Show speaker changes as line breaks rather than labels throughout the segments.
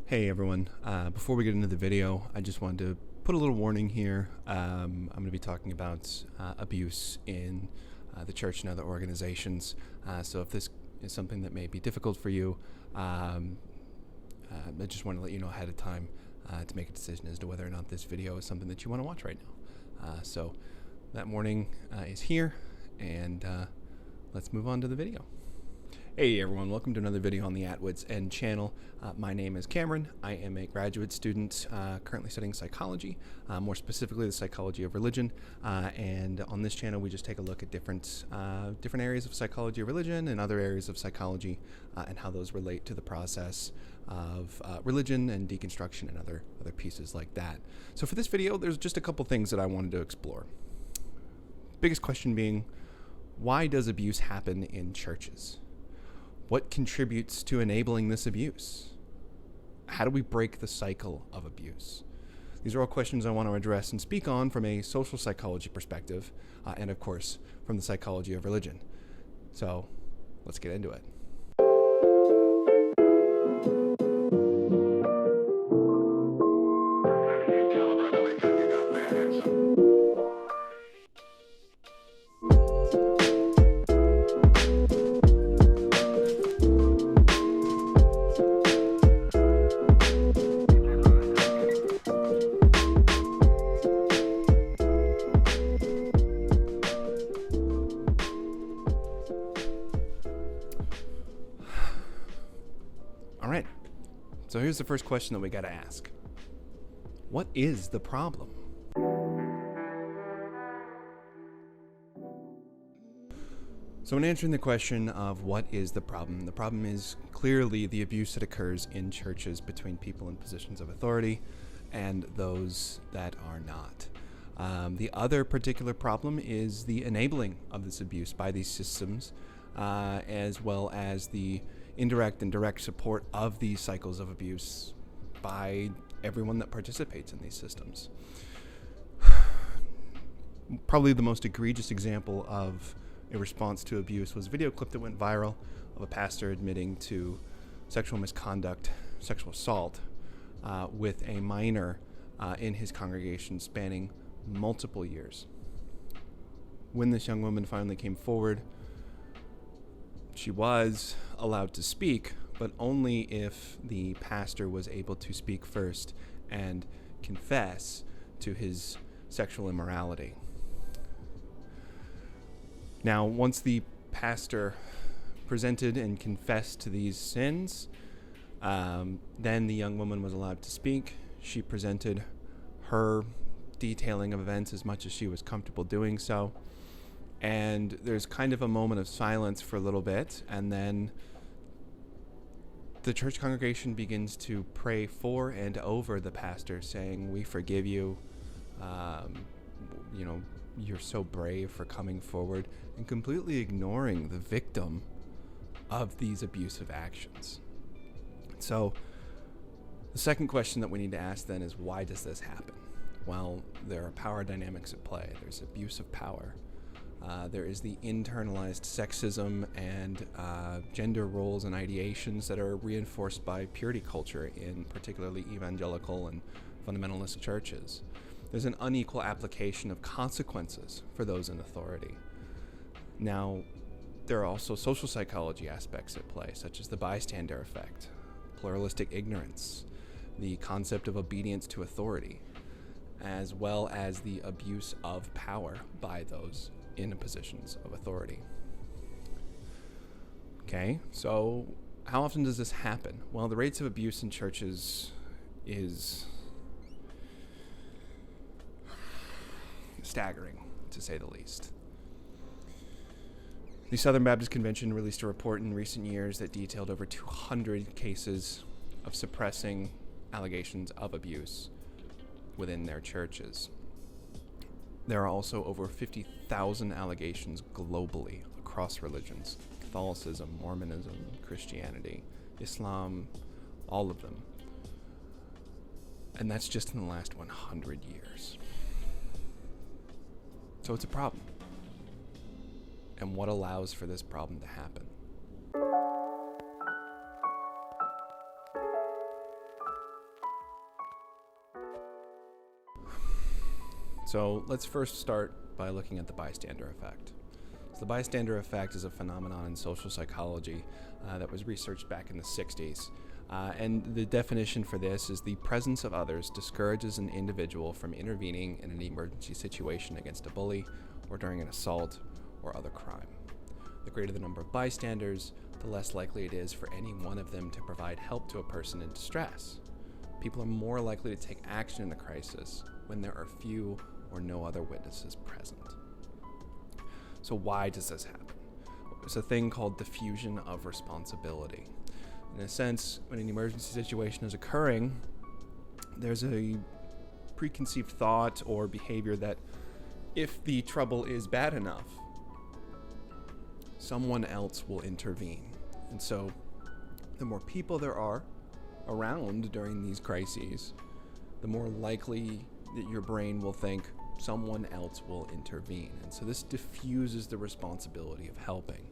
Hey everyone, before we get into the video, I just wanted to put a little warning here. I'm going to be talking about abuse in the church and other organizations. So if this is something that may be difficult for you, I just want to let you know ahead of time to make a decision as to whether or not this video is something that you want to watch right now. So that warning is here, and let's move on to the video. Hey everyone, welcome to another video on the Atwood's End channel. My name is Cameron. I am a graduate student currently studying psychology, more specifically the psychology of religion. And on this channel, we just take a look at different areas of psychology of religion and other areas of psychology and how those relate to the process of religion and deconstruction and other pieces like that. So for this video, there's just a couple things that I wanted to explore. Biggest question being, why does abuse happen in churches? What contributes to enabling this abuse? How do we break the cycle of abuse? These are all questions I want to address and speak on from a social psychology perspective, and of course, from the psychology of religion. So let's get into it. All right, so here's the first question that we got to ask. What is the problem? So in answering the question of what is the problem is clearly the abuse that occurs in churches between people in positions of authority and those that are not. The other particular problem is the enabling of this abuse by these systems, as well as the indirect and direct support of these cycles of abuse by everyone that participates in these systems. Probably the most egregious example of a response to abuse was a video clip that went viral of a pastor admitting to sexual misconduct, sexual assault, with a minor in his congregation spanning multiple years. When this young woman finally came forward, she was allowed to speak, but only if the pastor was able to speak first and confess to his sexual immorality. Now, once the pastor presented and confessed to these sins, then the young woman was allowed to speak. She presented her detailing of events as much as she was comfortable doing so. And there's kind of a moment of silence for a little bit, and then the church congregation begins to pray for and over the pastor, saying, "We forgive you. You're so brave for coming forward," and completely ignoring the victim of these abusive actions. So the second question that we need to ask then is, why does this happen? Well, there are power dynamics at play. There's abuse of power. There is the internalized sexism and gender roles and ideations that are reinforced by purity culture in particularly evangelical and fundamentalist churches. There's an unequal application of consequences for those in authority. Now, there are also social psychology aspects at play, such as the bystander effect, pluralistic ignorance, the concept of obedience to authority, as well as the abuse of power by those in positions of authority. Okay, so how often does this happen? Well, the rates of abuse in churches is staggering, to say the least. The Southern Baptist Convention released a report in recent years that detailed over 200 cases of suppressing allegations of abuse within their churches. There are also over 50,000 allegations globally across religions: Catholicism, Mormonism, Christianity, Islam, all of them. And that's just in the last 100 years. So it's a problem. And what allows for this problem to happen? So let's first start by looking at the bystander effect. So the bystander effect is a phenomenon in social psychology that was researched back in the 60s. And the definition for this is the presence of others discourages an individual from intervening in an emergency situation against a bully or during an assault or other crime. The greater the number of bystanders, the less likely it is for any one of them to provide help to a person in distress. People are more likely to take action in the crisis when there are few or no other witnesses present. So why does this happen? There's a thing called diffusion of responsibility. In a sense, when an emergency situation is occurring, there's a preconceived thought or behavior that if the trouble is bad enough, someone else will intervene. And so the more people there are around during these crises, the more likely that your brain will think someone else will intervene. And so this diffuses the responsibility of helping.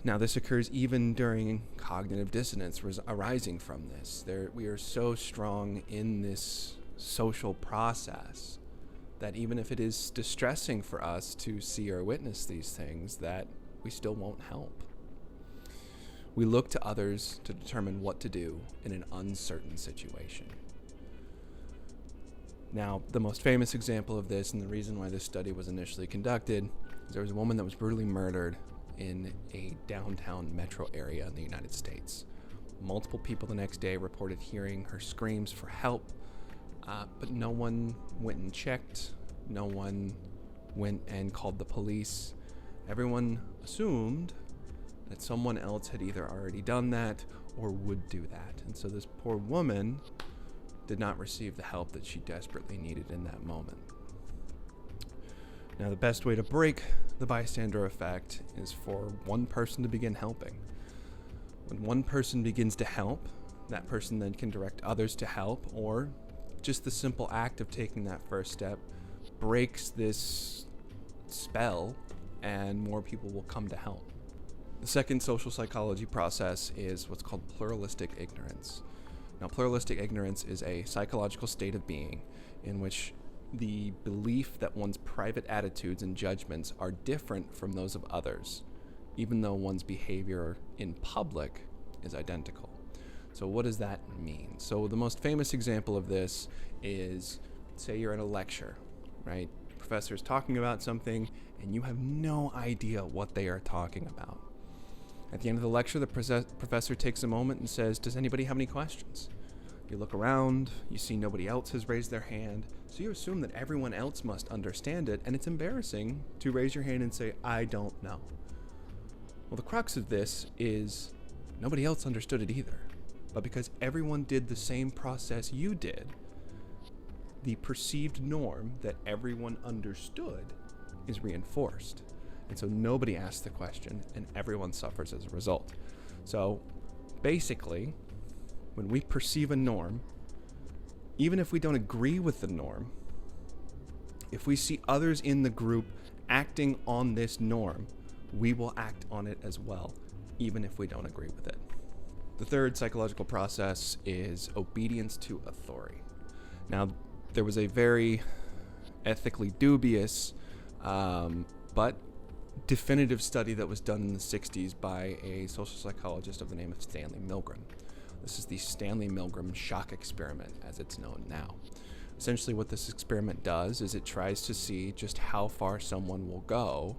Now, this occurs even during cognitive dissonance arising from this. We are so strong in this social process that even if it is distressing for us to see or witness these things, that we still won't help. We look to others to determine what to do in an uncertain situation. Now, the most famous example of this, and the reason why this study was initially conducted, is there was a woman that was brutally murdered in a downtown metro area in the United States. Multiple people the next day reported hearing her screams for help, but no one went and checked. No one went and called the police. Everyone assumed that someone else had either already done that or would do that. And so this poor woman did not receive the help that she desperately needed in that moment. Now, the best way to break the bystander effect is for one person to begin helping. When one person begins to help, that person then can direct others to help, or just the simple act of taking that first step breaks this spell and more people will come to help. The second social psychology process is what's called pluralistic ignorance. Now, pluralistic ignorance is a psychological state of being in which the belief that one's private attitudes and judgments are different from those of others, even though one's behavior in public is identical. So what does that mean? So the most famous example of this is, say you're in a lecture, right? The professor is talking about something and you have no idea what they are talking about. At the end of the lecture, the professor takes a moment and says, "Does anybody have any questions?" You look around, you see nobody else has raised their hand, so you assume that everyone else must understand it, and it's embarrassing to raise your hand and say, "I don't know." Well, the crux of this is nobody else understood it either, but because everyone did the same process you did, the perceived norm that everyone understood is reinforced. And so nobody asks the question, and everyone suffers as a result. So basically, when we perceive a norm, even if we don't agree with the norm, if we see others in the group acting on this norm, we will act on it as well, even if we don't agree with it. The third psychological process is obedience to authority. Now, there was a very ethically dubious, but definitive study that was done in the 60s by a social psychologist of the name of Stanley Milgram. This is the Stanley Milgram shock experiment, as it's known now. Essentially, what this experiment does is it tries to see just how far someone will go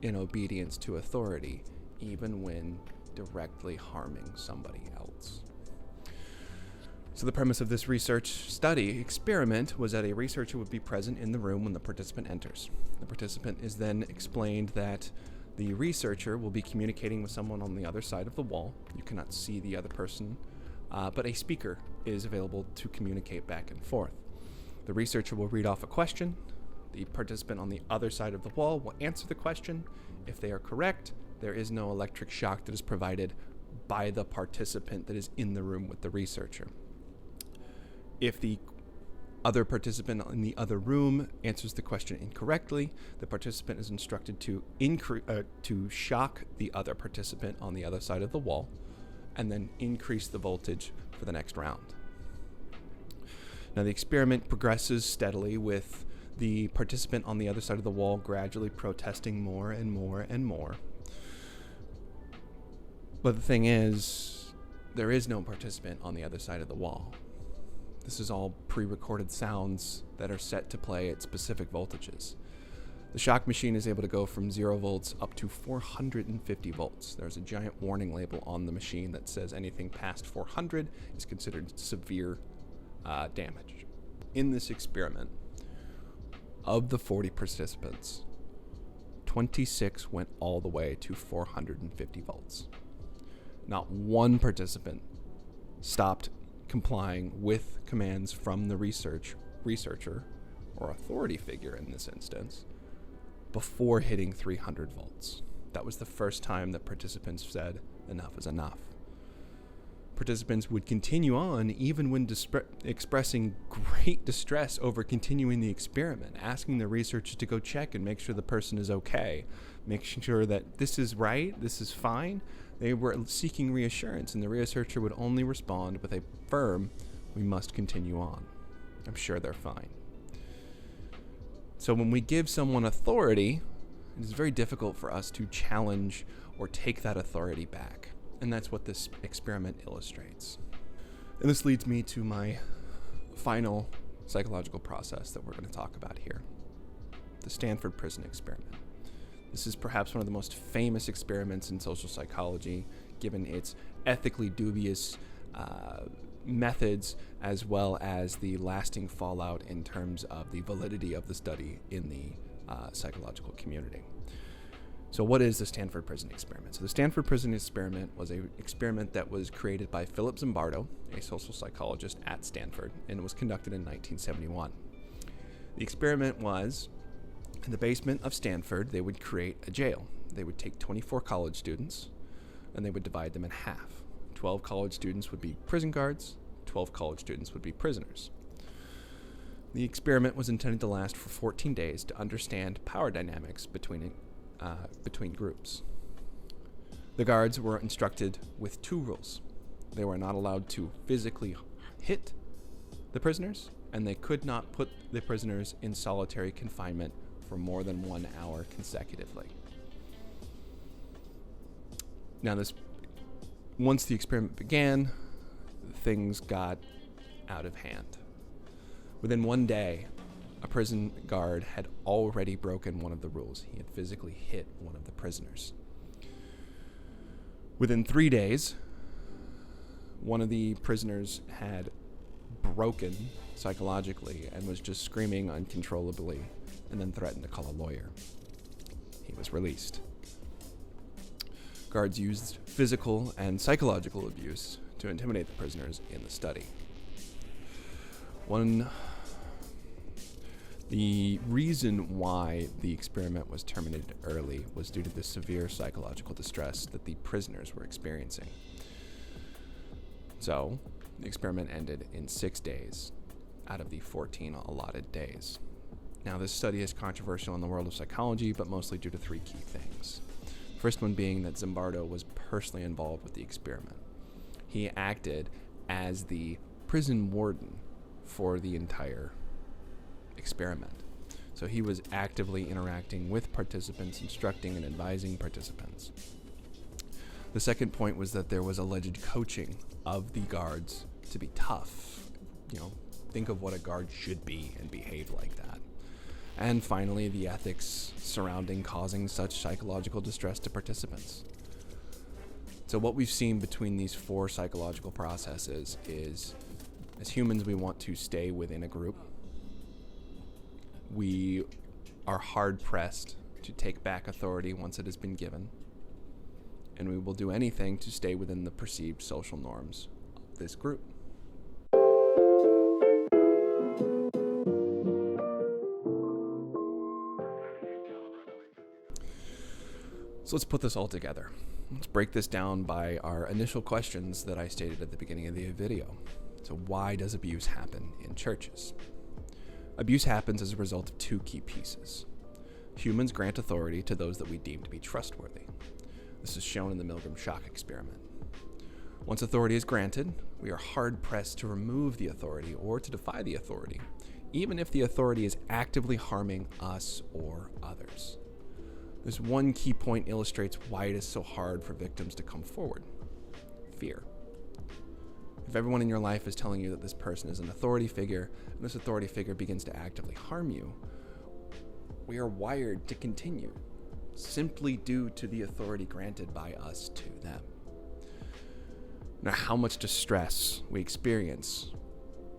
in obedience to authority, even when directly harming somebody else. So the premise of this research study experiment was that a researcher would be present in the room when the participant enters. The participant is then explained that the researcher will be communicating with someone on the other side of the wall. You cannot see the other person, but a speaker is available to communicate back and forth. The researcher will read off a question. The participant on the other side of the wall will answer the question. If they are correct, there is no electric shock that is provided by the participant that is in the room with the researcher. If the other participant in the other room answers the question incorrectly, the participant is instructed to shock the other participant on the other side of the wall and then increase the voltage for the next round. Now, the experiment progresses steadily with the participant on the other side of the wall gradually protesting more and more and more. But the thing is, there is no participant on the other side of the wall. This is all pre-recorded sounds that are set to play at specific voltages. The shock machine is able to go from 0 volts up to 450 volts. There's a giant warning label on the machine that says anything past 400 is considered severe damage. In this experiment, of the 40 participants, 26 went all the way to 450 volts. Not one participant stopped complying with commands from the researcher, or authority figure in this instance, before hitting 300 volts. That was the first time that participants said enough is enough. Participants would continue on even when expressing great distress over continuing the experiment, asking the researchers to go check and make sure the person is okay, making sure that this is right, this is fine. They were seeking reassurance, and the researcher would only respond with a firm, "We must continue on. I'm sure they're fine." So when we give someone authority, it is very difficult for us to challenge or take that authority back. And that's what this experiment illustrates. And this leads me to my final psychological process that we're going to talk about here, the Stanford Prison Experiment. This is perhaps one of the most famous experiments in social psychology, given its ethically dubious methods, as well as the lasting fallout in terms of the validity of the study in the psychological community. So what is the Stanford Prison Experiment? So the Stanford Prison Experiment was an experiment that was created by Philip Zimbardo, a social psychologist at Stanford, and it was conducted in 1971. The experiment was, in the basement of Stanford, they would create a jail. They would take 24 college students, and they would divide them in half. 12 college students would be prison guards, 12 college students would be prisoners. The experiment was intended to last for 14 days to understand power dynamics between groups. The guards were instructed with 2 rules. They were not allowed to physically hit the prisoners, and they could not put the prisoners in solitary confinement for more than 1 hour consecutively. Now, once the experiment began, things got out of hand. Within 1 day, a prison guard had already broken one of the rules. He had physically hit one of the prisoners. Within 3 days, one of the prisoners had broken psychologically and was just screaming uncontrollably, and then threatened to call a lawyer. He was released. Guards used physical and psychological abuse to intimidate the prisoners in the study. The reason why the experiment was terminated early was due to the severe psychological distress that the prisoners were experiencing. So, the experiment ended in 6 days out of the 14 allotted days. Now, this study is controversial in the world of psychology, but mostly due to 3 key things. First one being that Zimbardo was personally involved with the experiment. He acted as the prison warden for the entire experiment. So he was actively interacting with participants, instructing and advising participants. The second point was that there was alleged coaching of the guards to be tough. Think of what a guard should be and behave like that. And finally, the ethics surrounding causing such psychological distress to participants. So what we've seen between these 4 psychological processes is, as humans, we want to stay within a group. We are hard-pressed to take back authority once it has been given. And we will do anything to stay within the perceived social norms of this group. So let's put this all together. Let's break this down by our initial questions that I stated at the beginning of the video. So why does abuse happen in churches? Abuse happens as a result of 2 key pieces. Humans grant authority to those that we deem to be trustworthy. This is shown in the Milgram shock experiment. Once authority is granted, we are hard-pressed to remove the authority or to defy the authority, even if the authority is actively harming us or others. This one key point illustrates why it is so hard for victims to come forward. Fear. If everyone in your life is telling you that this person is an authority figure, and this authority figure begins to actively harm you, we are wired to continue, simply due to the authority granted by us to them. Now, how much distress we experience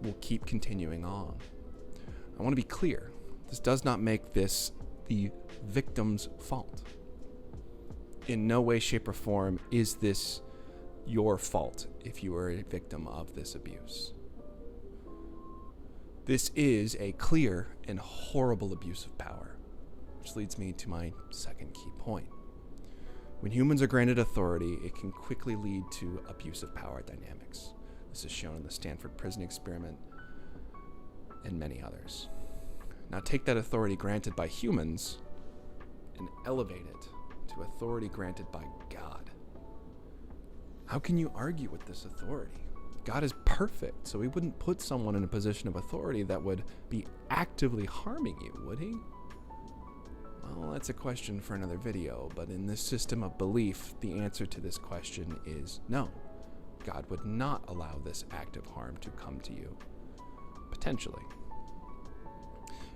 will keep continuing on. I want to be clear. This does not make this the victim's fault. In no way, shape, or form is this your fault if you are a victim of this abuse. This is a clear and horrible abuse of power, which leads me to my second key point. When humans are granted authority, it can quickly lead to abusive power dynamics. This is shown in the Stanford prison experiment and many others. Now take that authority granted by humans and elevate it to authority granted by God. How can you argue with this authority? God is perfect, so he wouldn't put someone in a position of authority that would be actively harming you, would he? Well, that's a question for another video, but in this system of belief, the answer to this question is no. God would not allow this active harm to come to you, potentially.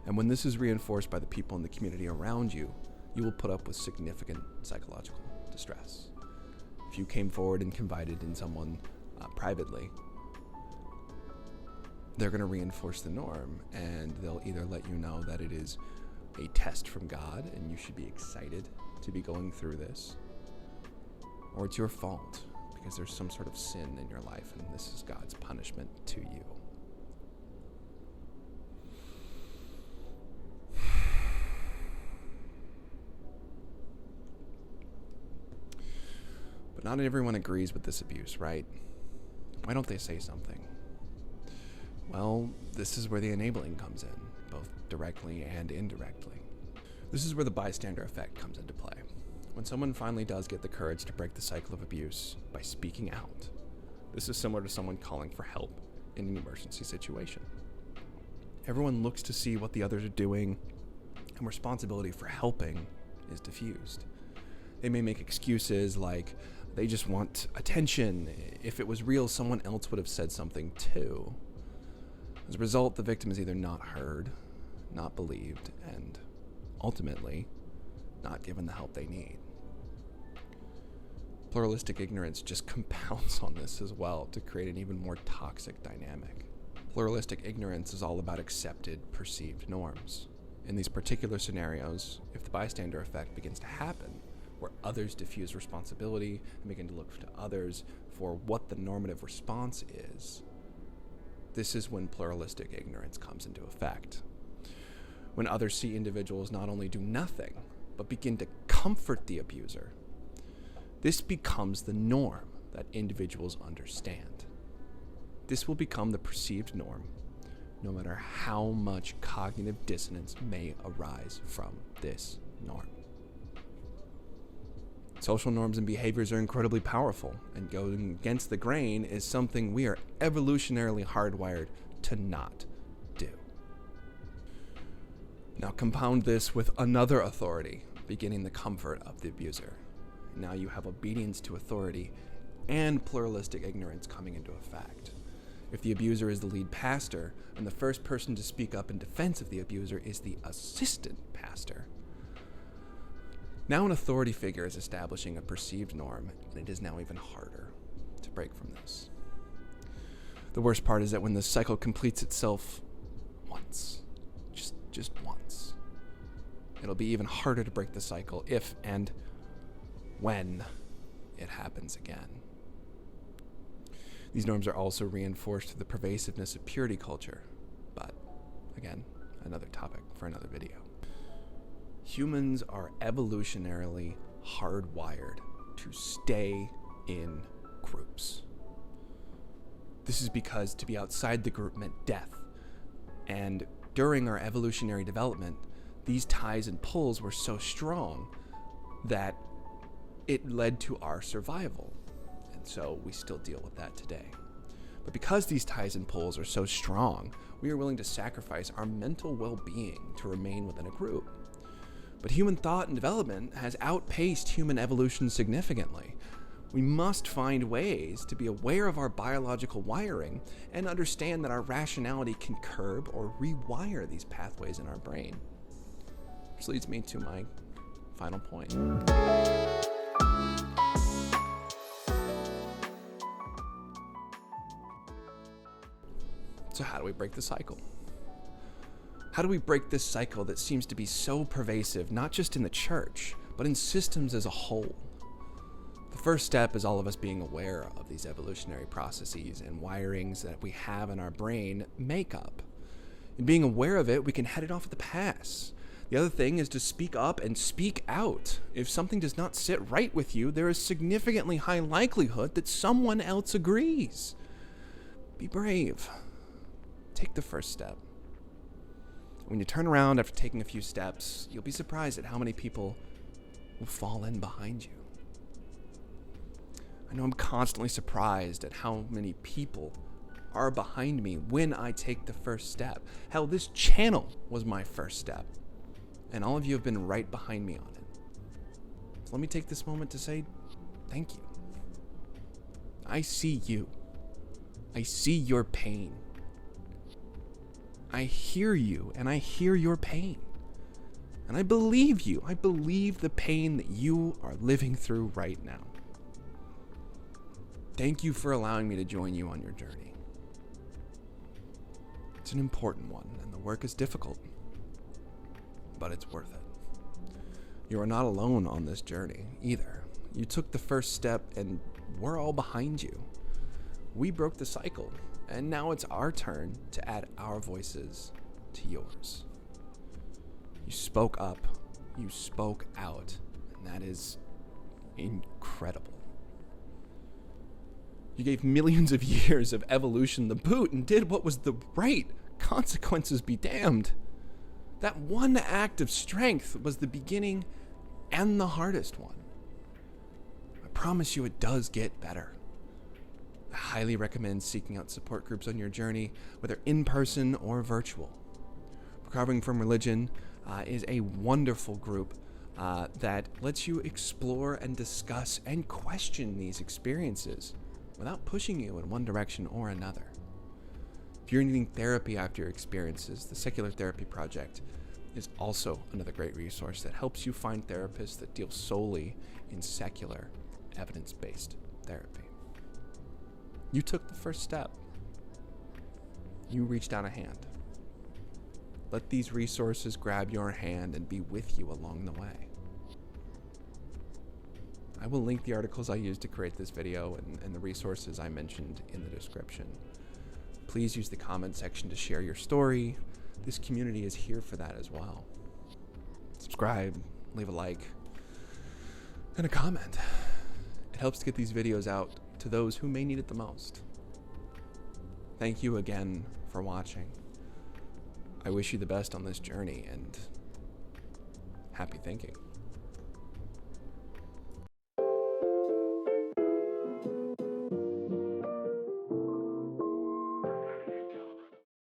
And when this is reinforced by the people in the community around you, you will put up with significant psychological distress. If you came forward and confided in someone privately, they're going to reinforce the norm, and they'll either let you know that it is a test from God and you should be excited to be going through this, or it's your fault because there's some sort of sin in your life and this is God's punishment to you. But not everyone agrees with this abuse, right? Why don't they say something? Well, this is where the enabling comes in, both directly and indirectly. This is where the bystander effect comes into play. When someone finally does get the courage to break the cycle of abuse by speaking out, this is similar to someone calling for help in an emergency situation. Everyone looks to see what the others are doing, and responsibility for helping is diffused. They may make excuses like they just want attention. If it was real, someone else would have said something too. As a result, the victim is either not heard, not believed, and ultimately not given the help they need. Pluralistic ignorance just compounds on this as well to create an even more toxic dynamic. Pluralistic ignorance is all about accepted, perceived norms. In these particular scenarios, if the bystander effect begins to happen, where others diffuse responsibility and begin to look to others for what the normative response is, this is when pluralistic ignorance comes into effect. When others see individuals not only do nothing, but begin to comfort the abuser, this becomes the norm that individuals understand. This will become the perceived norm, no matter how much cognitive dissonance may arise from this norm. Social norms and behaviors are incredibly powerful, and going against the grain is something we are evolutionarily hardwired to not do. Now compound this with another authority, beginning the comfort of the abuser. Now you have obedience to authority and pluralistic ignorance coming into effect. If the abuser is the lead pastor, and the first person to speak up in defense of the abuser is the assistant pastor, now an authority figure is establishing a perceived norm, and it is now even harder to break from this. The worst part is that when this cycle completes itself once, just once, it'll be even harder to break the cycle if and when it happens again. These norms are also reinforced through the pervasiveness of purity culture, but again, another topic for another video. Humans are evolutionarily hardwired to stay in groups. This is because to be outside the group meant death. And during our evolutionary development, these ties and pulls were so strong that it led to our survival. And so we still deal with that today. But because these ties and pulls are so strong, we are willing to sacrifice our mental well-being to remain within a group. But human thought and development has outpaced human evolution significantly. We must find ways to be aware of our biological wiring and understand that our rationality can curb or rewire these pathways in our brain. Which leads me to my final point. So how do we break the cycle? How do we break this cycle that seems to be so pervasive, not just in the church, but in systems as a whole? The first step is all of us being aware of these evolutionary processes and wirings that we have in our brain makeup. In being aware of it, we can head it off at the pass. The other thing is to speak up and speak out. If something does not sit right with you, there is significantly high likelihood that someone else agrees. Be brave. Take the first step. When you turn around after taking a few steps, you'll be surprised at how many people will fall in behind you. I know I'm constantly surprised at how many people are behind me when I take the first step. Hell, this channel was my first step, and all of you have been right behind me on it. So let me take this moment to say thank you. I see you. I see your pain. I hear you, and I hear your pain. And I believe you. I believe the pain that you are living through right now. Thank you for allowing me to join you on your journey. It's an important one, and the work is difficult, but it's worth it. You are not alone on this journey either. You took the first step, and we're all behind you. We broke the cycle, and now it's our turn to add our voices to yours. You spoke up, you spoke out, and that is incredible. You gave millions of years of evolution the boot and did what was the right. Consequences be damned. That one act of strength was the beginning and the hardest one. I promise you it does get better. I highly recommend seeking out support groups on your journey, whether in person or virtual. Recovering from Religion is a wonderful group that lets you explore and discuss and question these experiences without pushing you in one direction or another. If you're needing therapy after your experiences, the Secular Therapy Project is also another great resource that helps you find therapists that deal solely in secular, evidence-based therapy. You took the first step. You reached out a hand. Let these resources grab your hand and be with you along the way. I will link the articles I used to create this video and the resources I mentioned in the description. Please use the comment section to share your story. This community is here for that as well. Subscribe, leave a like, and a comment. It helps to get these videos out to those who may need it the most. Thank you again for watching. I wish you the best on this journey, and happy thinking.